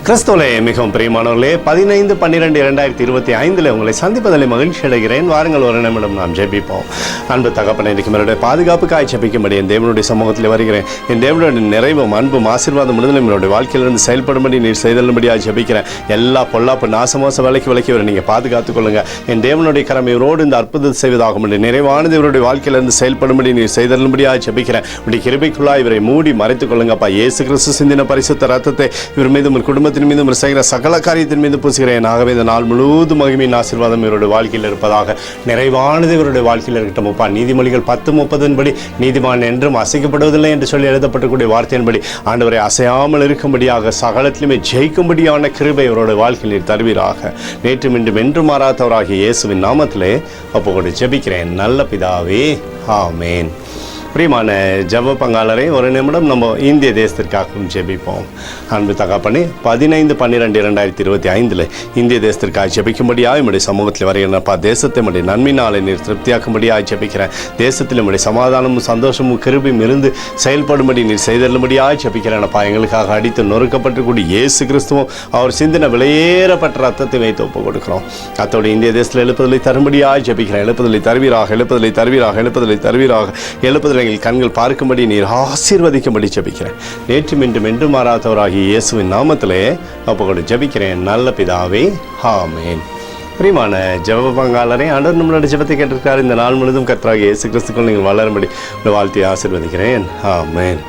கிறிஸ்துவிலே மிகவும் பிரியமானவர்களே, 15/12/2025 உங்களை சந்திப்பதில் மகிழ்ச்சி அடைகிறேன். வாருங்கள், ஒரு நிமிடம் நாம் ஜெபிப்போம். அன்பு தகப்பனே, இன்றைக்கு என்னுடைய பாதுகாப்புக்காய் ஜெபிக்கும்படி என் தேவனுடைய சமூகத்தில் வருகிறேன். என் தேவனுடைய நிறைவும் அன்பும் ஆசீர்வாதம் விடுதலை என்னுடைய வாழ்க்கையிலிருந்து செயல்படும்படி நீர் செய்தல்படியாக ஜெபிக்கிறேன். எல்லா பொல்லாப்பு நாசமோச விலைக்கு வர நீங்கள் பாதுகாத்துக் கொள்ளுங்க. என் தேவனுடைய கரம் இவரோடு இந்த அற்புதம் செய்வதாகும் நிறைவானது இவருடைய வாழ்க்கையிலிருந்து செயல்படும்படி நீர் செய்தல்படியாக ஜெபிக்கிறேன். இப்படி கிருபைக்குள்ளாய் இவரை மூடி மறைத்துக் கொள்ளுங்கப்பா. இயேசு கிறிஸ்து சிந்தின பரிசுத்த ரத்தத்தை இவர் மீது ஒரு குடும்பத்தின் மீது செய்கிற சகல காரியத்தின் மீது பூசுகிறேன். ஆகவே இந்த நாள் முழுவதும் மகிமையின் ஆசீர்வாதம் இவருடைய வாழ்க்கையில் இருப்பதாக. நிறைவானது இவருடைய வாழ்க்கையில் இருக்கட்டும். அப்பா, நீதிமொழிகள் 10:30 நீதிமான் என்றும் அசைக்கப்படுவதில்லை என்று சொல்லி எழுதப்பட்டக்கூடிய வார்த்தையின்படி ஆண்டவரை அசையாமல் இருக்கும்படியாக சகலத்திலுமே ஜெயிக்கும்படியான கிருபை இவருடைய வாழ்க்கையில் தருவீராக. நேற்றும் இன்றும் என்று மாறாதவராகிய இயேசுவின் நாமத்திலே அப்போ ஜெபிக்கிறேன் நல்ல பிதாவே, ஆமேன். பிரியமான ஜெப பங்காளரை ஒரு நிமிடம் நம்ம இந்திய தேசத்திற்காகவும் ஜெபிப்போம். அன்பு தகப்பனே, 15/12/2025 இந்திய தேசத்திற்காக ஜெபிக்கும்படியாக என்னுடைய சமூகத்தில் வருகிறப்பா. தேசத்தை நம்முடைய நன்மையினாலே நீர் திருப்தியாக்கும்படியாக ஜெபிக்கிறேன். தேசத்தில் நம்முடைய சமாதானமும் சந்தோஷமும் கிருபையும் இருந்து செயல்படும்படி நீர் செய்தல்லும்படியாக ஜெபிக்கிறேன்ப்பா. எங்களுக்காக அடித்து நொறுக்கப்பட்டுக்கூடிய இயேசு கிறிஸ்துவும் அவர் சிந்தின விலையேறப்பட்ட ரத்தத்தை வைத்து ஒப்புக் கொடுக்கிறோம். அத்தோடு இந்திய தேசத்தில் எழுப்புதலை தரும்படியாக ஜெபிக்கிறேன். எழுப்புதலை தருவீராக, எழுப்புதலை தருவீராக, எழுப்புதலை தருவீராக. எழுப்புதலை கண்கள் பார்க்கும்படி நீர் ஆசீர்வதிக்கும்படி ஜெபிக்கிறேன். நேற்றும் இன்றும் என்று மாறாதவராகிய இயேசுவின் நாமத்திலே அப்போ ஜெபிக்கிறேன் நல்ல பிதாவே, ஆமேன். பிரியமான ஜெப பங்காளரை, ஆண்டவர் நம்மளுடைய ஜெபத்தை கேட்டிருக்காரு. இந்த நாள் முழுவதும் கர்த்தராகிய இயேசு கிறிஸ்துக்குள் நீங்கள் வளரும்படி வாழ்த்தி ஆசீர்வதிக்கிறேன், ஆமேன்.